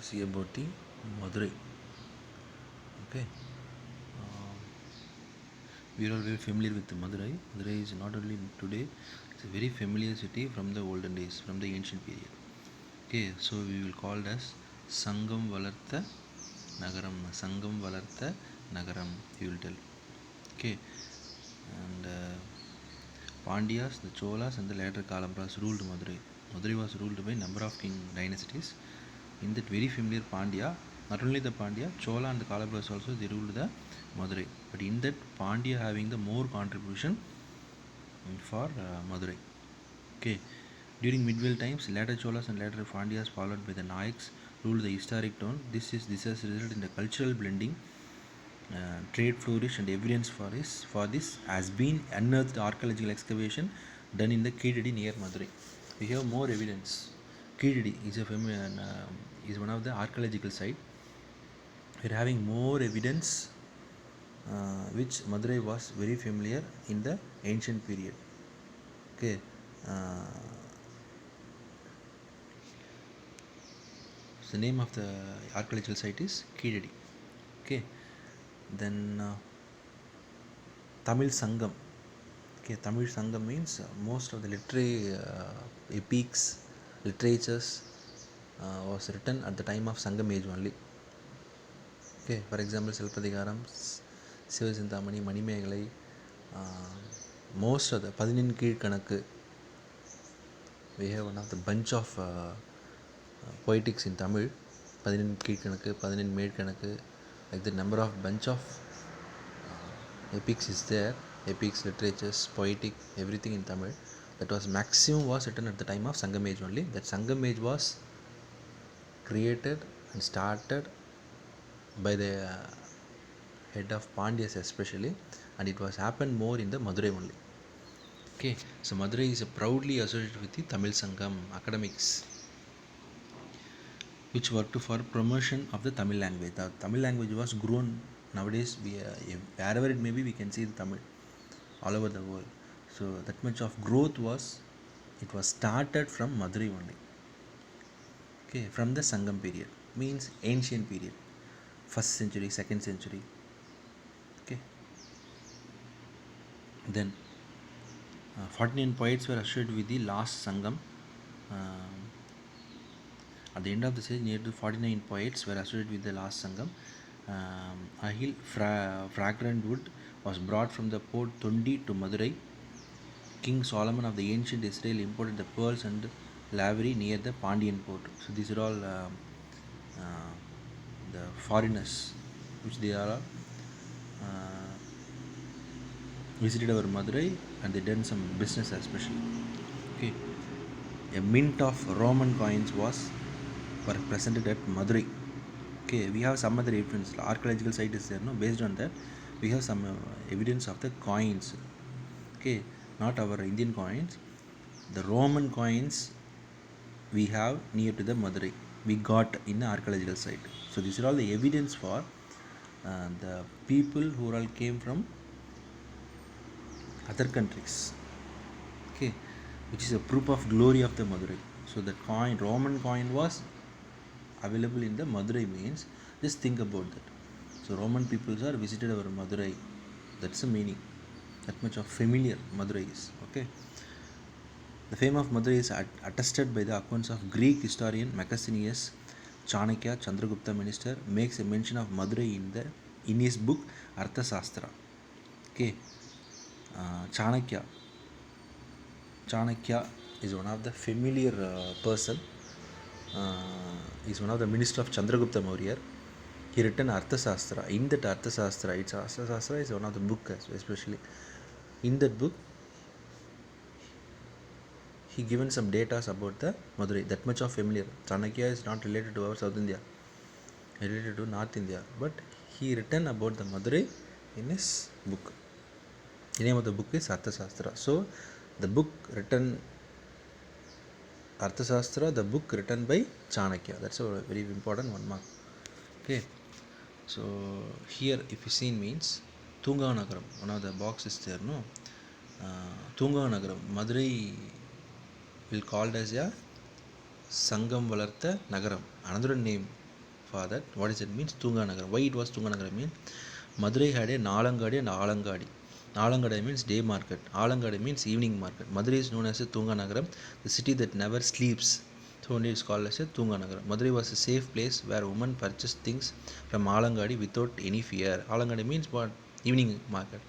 See about the Madurai. Okay, we are all very familiar with the Madurai. Madurai is not only today; it's a very familiar city from the olden days, from the ancient period. Okay, so we will call it as Sangam Valartha Nagaram. Sangam Valartha Nagaram. You will tell. Okay, and Pandyas, the Cholas, and the later Kalambras ruled Madurai. Madurai was ruled by a number of king dynasties. In that very familiar Pandya, not only the Pandya, Chola and the Kalabras also they ruled the Madurai. But in that Pandya having the more contribution for Madurai. Okay. During medieval times, later Cholas and later Pandyas followed by the Nayaks ruled the historic town. This has resulted in the cultural blending, trade flourish, and evidence for this has been unearthed archaeological excavation done in the Kididi near Madurai. We have more evidence. Kididi is one of the archaeological site. We are having more evidence which Madurai was very familiar in the ancient period. Okay, uh, so the name of the archaeological site is Kididi. Okay, then Tamil Sangam. Okay, Tamil Sangam means most of the literary epics, literatures was written at the time of Sangam age only. Okay, for example, Silpadikaram, Sivasintamani, Manimegalai, most of the Padinin Kizhkanakku, we have one of the bunch of poetics in Tamil, Padinin Kizhkanakku, Padinin Medkanakku, like the number of bunch of epics is there, epics, literatures, poetic, everything in Tamil. That was maximum was written at the time of Sangam age only. That Sangam age was created and started by the head of Pandyas especially, and it was happened more in the Madurai only. Okay, so Madurai is proudly associated with the Tamil Sangam academics, which worked for promotion of the Tamil language. The Tamil language was grown nowadays. Wherever it may be, we can see the Tamil all over the world. So that much of growth it was started from Madurai only. Okay, from the Sangam period means ancient period, first century, second century. Okay, then 49 poets were associated with the last Sangam. Um, at the end of the stage, nearly 49 poets were associated with the last Sangam. A fragrant wood was brought from the port Tundi to Madurai. King Solomon of the ancient Israel imported the pearls and lavery near the Pandian port. So these are all uh, the foreigners which they are visited our Madurai and they done some business especially. Okay, a mint of Roman coins were presented at Madurai. Okay, we have some other evidence. Archaeological site is there. No, based on that, we have some evidence of the coins. Okay, not our Indian coins. The Roman coins we have near to the Madurai. We got in the archaeological site. So these are all the evidence for the people who all came from other countries. Okay, which is a proof of glory of the Madurai. So the Roman coin was available in the Madurai means just think about that. So Roman peoples are visited our Madurai. That's the meaning. That much of familiar Madurai is. Okay. The fame of Madurai is attested by the accounts of Greek historian Macasinius. Chanakya, Chandragupta minister, makes a mention of Madurai in his book Arthasastra. Okay. Chanakya. Chanakya is one of the familiar person. Is one of the minister of Chandragupta Maurya. He written Arthasastra. In that Arthasastra, Arthasastra is one of the book especially. In that book, he given some data about the Madurai. That much of familiar. Chanakya is not related to our South India, related to North India, but he written about the Madurai in his book. The name of the book is Arthasastra. So, the book written Arthasastra, the book written by Chanakya. That's a very important one mark. Okay. So here, if you see means Tunganagaram, one of the boxes there, no. Tunganagaram, Madurai will called as a Sangam Valartha Nagaram. Another name for that. What does it mean? Tunganagaram. Why it was Tunganagaram mean? Madurai had a Nalangadi and Alangadi. Alangadi means day market. Alangadi means evening market. Madurai is known as a Tunganagaram, the city that never sleeps. So only it's called as a Tunganagaram. Madurai was a safe place where women purchased things from Alangadi without any fear. Alangadi means what? Evening market.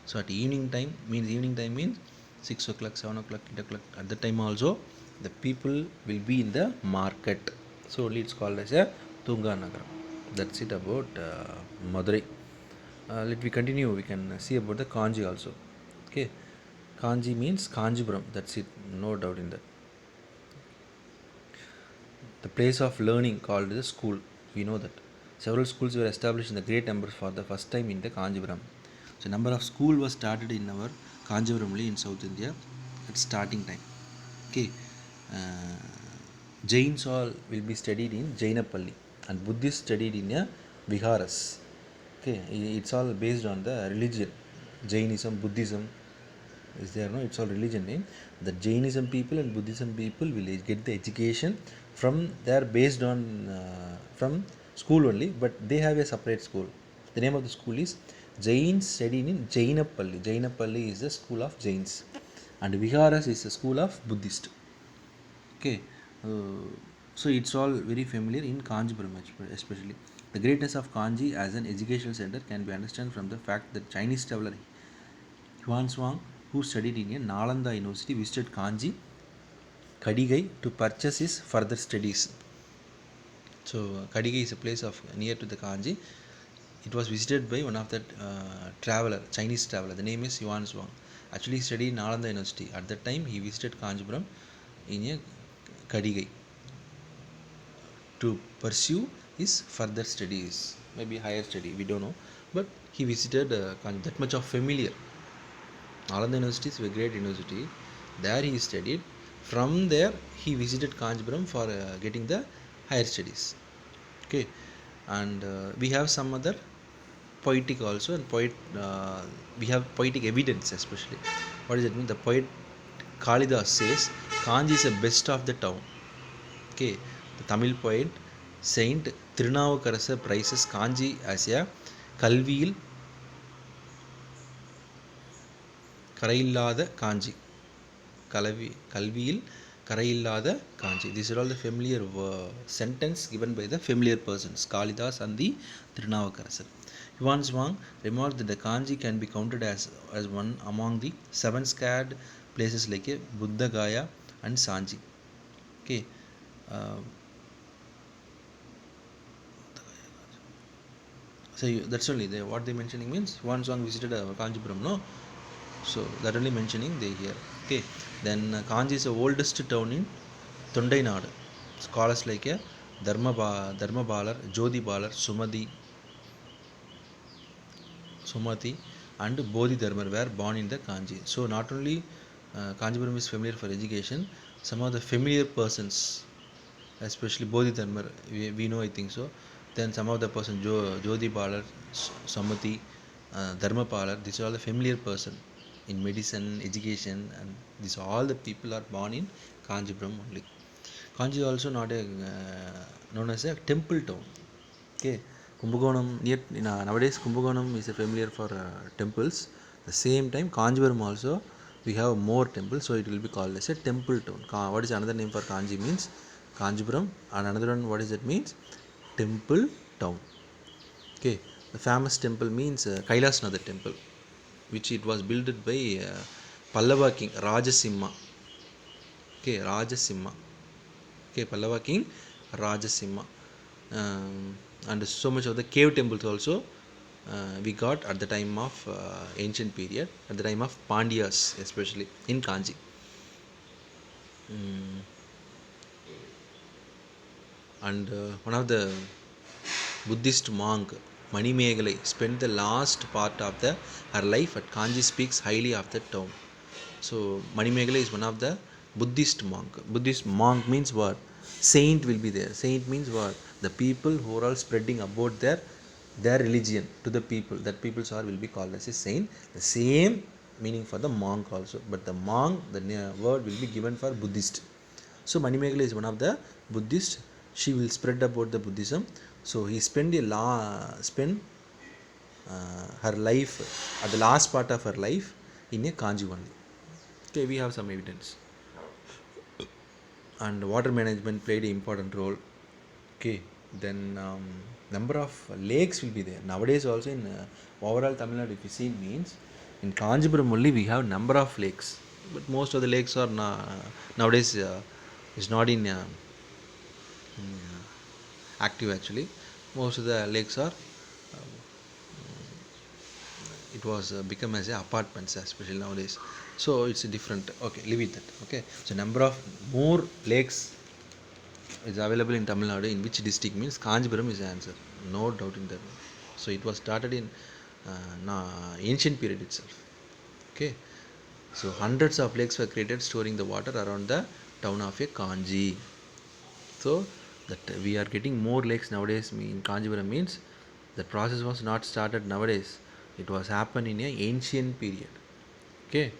So at evening time means 6 o'clock, 7 o'clock, 8 o'clock. At that time also the people will be in the market. So only it's called as a Tunganagaram. That's it about Madurai. Let me continue. We can see about the Kanji also. Okay, Kanji means Kanjipuram. That's it. No doubt in that. The place of learning called the school. We know that several schools were established in the great numbers for the first time in the Kanjipuram. So number of school was started in our Kanjipuram in South India at starting time. Okay, Jains all will be studied in Jainapalli and Buddhists studied in a Viharas. Okay, it's all based on the religion. Jainism, Buddhism is there, no? It's all religion name. The Jainism people and Buddhism people will get the education from there based on from school only, but they have a separate school. The name of the school is Jains studied in Jainapalli. Jainapalli is the school of Jains, and Viharas is the school of Buddhist. Okay, so it's all very familiar in Kanjipuram especially. The greatness of Kanji as an educational center can be understood from the fact that Chinese traveler Huanshuang, who studied in a Nalanda University, visited Kanji Kadigai to purchase his further studies. So Kadigai is a place of near to the Kanji. It was visited by one of the traveler, Chinese traveler. The name is Yuan Zhuang. Actually, he studied in Nalanda University. At that time, he visited Kanjipuram in a Kadigai to pursue his further studies, maybe higher study. We don't know, but he visited Kanji. That much of familiar. Nalanda University is a great university. There he studied. From there, he visited Kanjipuram for getting the higher studies. Okay, and we have some other poetic also, and we have poetic evidence especially. What does it mean? The poet Kalidas says Kanji is the best of the town. Okay, the Tamil poet Saint Tirunavukarasa praises Kanji as a Kalviyil Karaillada Kanji. Kalviyil Karaillada Kanji. These are all the familiar sentence given by the familiar persons, Kalidas and the Tirunavukarasar. Yuan Zhuang remarked that the Kanji can be counted as one among the 7 scared places like a Buddha Gaya and Sanji. Okay. So that's only what they mentioning means Yuan Zhuang visited Kanjipuram, no? So that only mentioning they here. Okay. Then Kanji is the oldest town in Tondai Nadu. Scholars like a Dharma Balar, Jodi Balar, Sumati and Bodhi Dharma were born in the Kanji. So not only Kanjipuram is familiar for education, some of the familiar persons, especially Bodhi Dharma, we know, I think so. Then some of the person Jodi Balar, Sumati, Dharma Palar, these are all the familiar person in medicine, education, and these all the people are born in Kanjipuram only. Kanji is also not a known as a temple town. Okay, Kumbakonam nowadays Kumbakonam is a familiar for temples. The same time Kanjipuram also we have more temples, so it will be called as a temple town. What is another name for Kanji means Kanjipuram, and another one what is it means temple town. Okay, the famous temple means Kailasnathar temple, which it was built by Pallava king Rajasimha. Okay, Rajasimha. Okay, Pallava king Rajasimha. And so much of the cave temples also we got at the time of ancient period, at the time of Pandyas, especially in Kanji. And one of the Buddhist monk Manimegalai spent the last part of her life at Kanji, speaks highly of the town. So Manimegalai is one of the Buddhist monk. Buddhist monk means what? Saint will be there. Saint means what? The people who are all spreading about their religion to the people. That peoples are will be called as a saint. The same meaning for the monk also. But the monk, the word will be given for Buddhist. So Manimegalai is one of the Buddhist she will spread about the Buddhism. So he spent her life at the last part of her life in a Kanji only. Okay, we have some evidence. And water management played an important role. Okay, then number of lakes will be there nowadays also in overall Tamil Nadu. If you see, means in Kanjipuram only we have number of lakes, but most of the lakes are nowadays is not in active actually. Most of the lakes are it was become as a apartments especially nowadays, so it's a different. Okay, leave it that. Okay, so number of more lakes is available in Tamil Nadu in which district means Kanjipuram is the answer, no doubt in that. So it was started in ancient period itself. Okay, so hundreds of lakes were created storing the water around the town of a Kanji. So that we are getting more lakes nowadays in Kanjipuram means the process was not started nowadays, it was happened in a ancient period. Okay,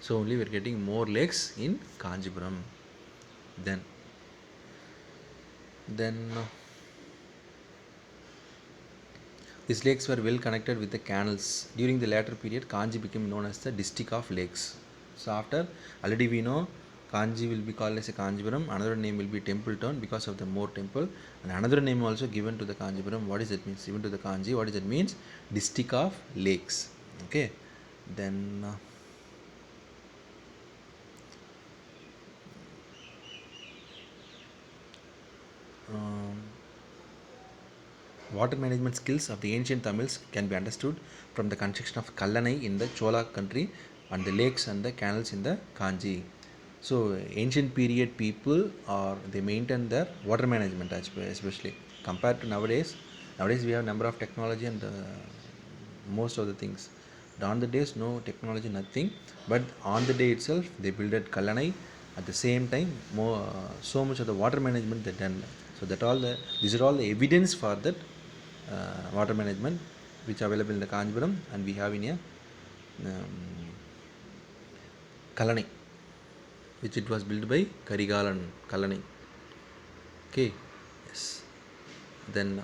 so only we are getting more lakes in Kanjipuram. Then these lakes were well connected with the canals. During the later period, Kanji became known as the district of lakes. So after, already we know Kanji will be called as a Kanjipuram. Another name will be Temple Town because of the more temple. And another name also given to the Kanjipuram. What is it means? Given to the Kanji. What is it means? District of lakes. Okay. Then um, water management skills of the ancient Tamils can be understood from the construction of Kallanai in the Chola country and the lakes and the canals in the Kanji. So ancient period people are they maintain their water management especially compared to nowadays. Nowadays we have number of technology and most of the things. But on the days no technology nothing, but on the day itself they built Kallanai. At the same time more so much of the water management they done. So that all the these are all the evidence for that water management which available in the Kanjipuram and we have in a Kallanai, which it was built by Karigalan Kallanai. Okay, yes. Then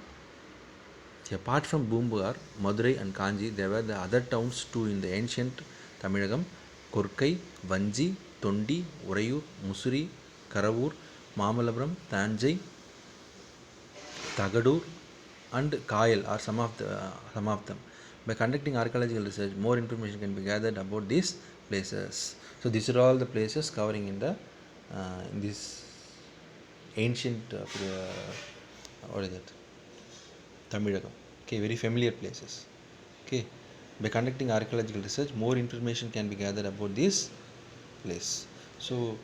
apart from Bumbar, Madurai and Kanji, there were the other towns too in the ancient Tamilagam: Korkai, Vanji, Tondi, Urayur, Musuri, Karavur, Mamalapuram, Tanjai, Tagadur, and Kayal are some of them. By conducting archaeological research, more information can be gathered about these places. So these are all the places covering in this ancient what is it? Tamilagam. Okay, very familiar places. Okay, by conducting archaeological research, more information can be gathered about this place. So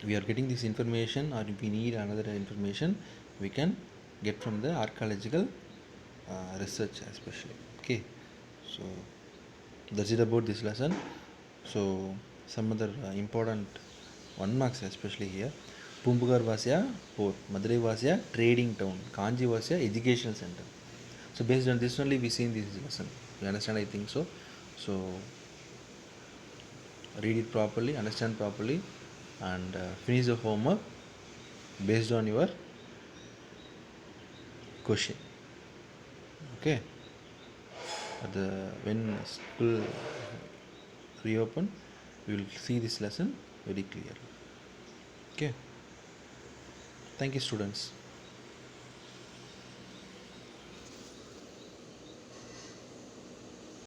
we are getting this information, or if we need another information, we can get from the archaeological research especially. Okay, so that's it about this lesson. So some other important 1 marks especially here. Pumbugar was a port, Madurai was a trading town, Kanji was a educational center. So based on this only we see in this lesson. You understand? I think so. So read it properly, understand properly, and finish the homework based on your question. Okay. When school reopen, you will see this lesson very clearly. Okay. Thank you, students.